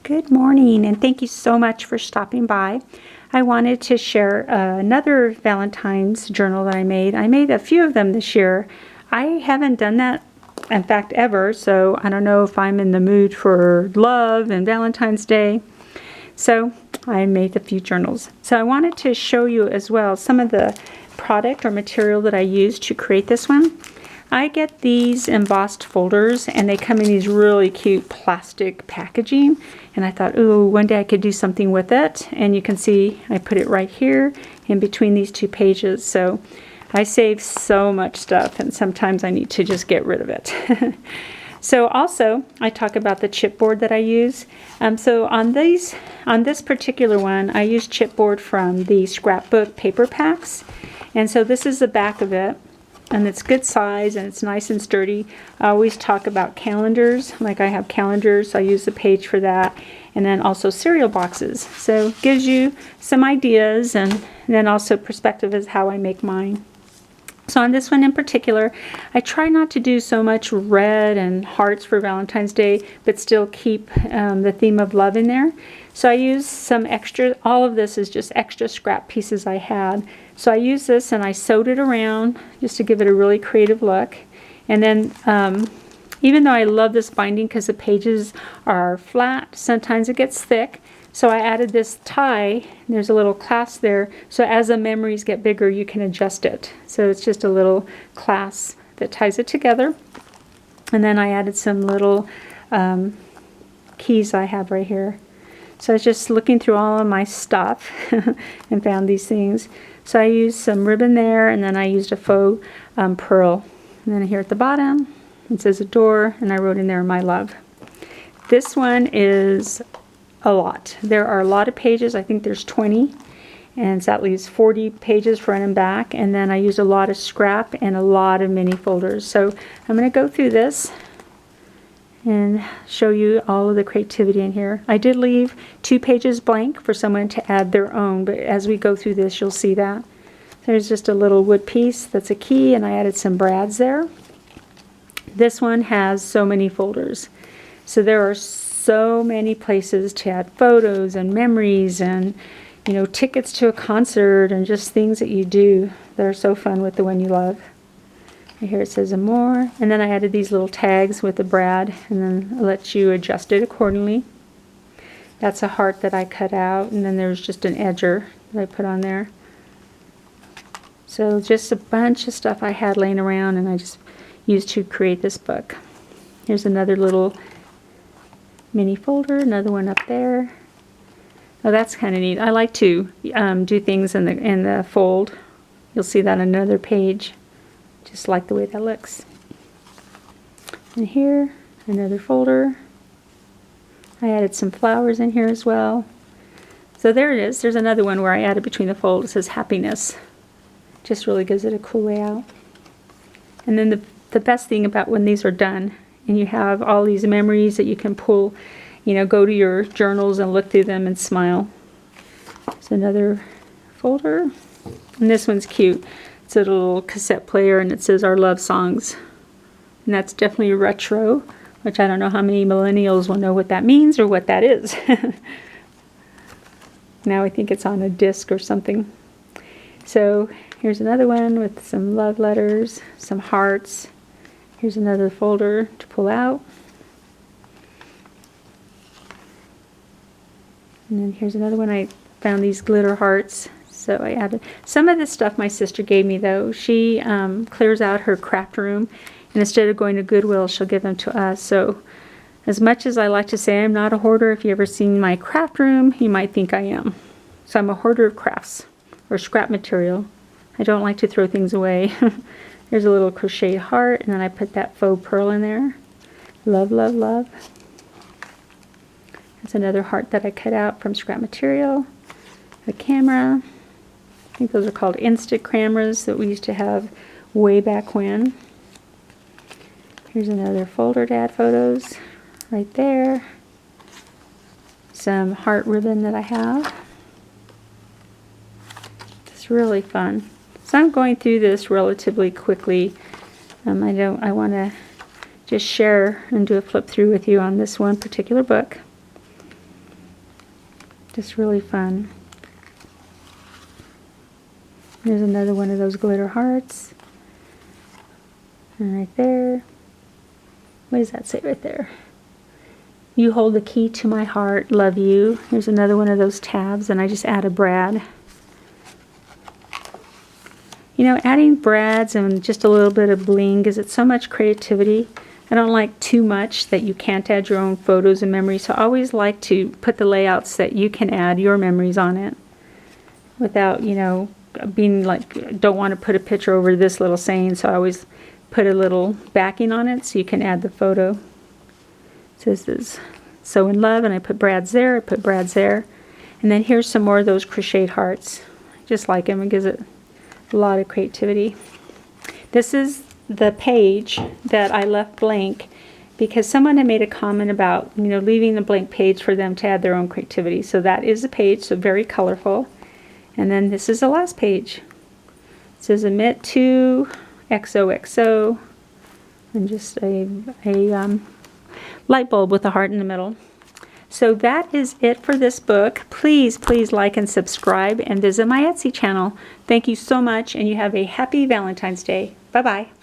Good morning, and thank you so much for stopping by. I wanted to share another Valentine's journal that I made. I made a few of them this year. I haven't done that, in fact, ever, so I don't know if I'm in the mood for love and Valentine's Day. So I made a few journals. So I wanted to show you as well some of the product or material that I used to create this one. I get these embossed folders, and they come in these really cute plastic packaging, and I thought, ooh, one day I could do something with it. And you can see I put it right here in between these two pages, so I save so much stuff, and sometimes I need to just get rid of it. So also I talk about the chipboard that I use. So on this particular one, I use chipboard from the Scrapbook paper packs, and so this is the back of it. And it's good size, and it's nice and sturdy. I always talk about calendars. Like I have calendars, so I use the page for that. And then also cereal boxes. So it gives you some ideas, and then also perspective is how I make mine. So on this one in particular, I try not to do so much red and hearts for Valentine's Day, but still keep the theme of love in there. So I use some extra, all of this is just extra scrap pieces I had. So I use this and I sewed it around just to give it a really creative look. And then even though I love this binding because the pages are flat, sometimes it gets thick. So I added this tie. There's a little clasp there, so as the memories get bigger you can adjust it. So it's just a little clasp that ties it together. And then I added some little keys I have right here. So I was just looking through all of my stuff and found these things. So I used some ribbon there, and then I used a faux pearl. And then here at the bottom it says adore, and I wrote in there my love. This one is a lot. There are a lot of pages. I think there's 20, and it's at least 40 pages front and back. And then I use a lot of scrap and a lot of mini folders. So I'm going to go through this and show you all of the creativity in here. I did leave 2 pages blank for someone to add their own, but as we go through this you'll see that. There's just a little wood piece that's a key, and I added some brads there. This one has so many folders. So there are so many places to add photos and memories and, you know, tickets to a concert and just things that you do that are so fun with the one you love. And here it says and more, and then I added these little tags with the brad, and then it lets you adjust it accordingly. That's a heart that I cut out, and then there's just an edger that I put on there. So just a bunch of stuff I had laying around, and I just used to create this book. Here's another little mini folder, another one up there. Oh, that's kind of neat. I like to do things in the fold. You'll see that on another page. Just like the way that looks. And here, another folder. I added some flowers in here as well. So there it is. There's another one where I added between the folds. It says happiness. Just really gives it a cool layout. And then the best thing about when these are done, and you have all these memories that you can pull, you know, go to your journals and look through them and smile. There's another folder. And this one's cute. It's a little cassette player, and it says our love songs. And that's definitely retro, which I don't know how many millennials will know what that means or what that is. Now I think it's on a disc or something. So here's another one with some love letters, some hearts. Here's another folder to pull out. And then here's another one. I found these glitter hearts. So I added some of this stuff my sister gave me, though. She clears out her craft room, and instead of going to Goodwill, she'll give them to us. So as much as I like to say I'm not a hoarder, if you've ever seen my craft room, you might think I am. So I'm a hoarder of crafts or scrap material. I don't like to throw things away. There's a little crochet heart, and then I put that faux pearl in there. Love, love, love. That's another heart that I cut out from scrap material. A camera. I think those are called instant cameras that we used to have way back when. Here's another folder to add photos right there. Some heart ribbon that I have. It's really fun. So I'm going through this relatively quickly. I want to just share and do a flip through with you on this one particular book. Just really fun. There's another one of those glitter hearts. And right there. What does that say right there? You hold the key to my heart, love you. Here's another one of those tabs, and I just add a brad. You know, adding brads and just a little bit of bling gives it so much creativity. I don't like too much that you can't add your own photos and memories, so I always like to put the layouts that you can add your memories on it without, you know, being like, don't want to put a picture over this little saying, so I always put a little backing on it so you can add the photo. So this is So in Love, and I put brads there, I put brads there. And then here's some more of those crocheted hearts. I just like them, it gives it a lot of creativity. This is the page that I left blank because someone had made a comment about, you know, leaving the blank page for them to add their own creativity. So that is the page, so very colorful. And then this is the last page. It says Emit to XOXO, and just a light bulb with a heart in the middle. So that is it for this book. Please, please like and subscribe and visit my Etsy channel. Thank you so much, and you have a happy Valentine's Day. Bye-bye.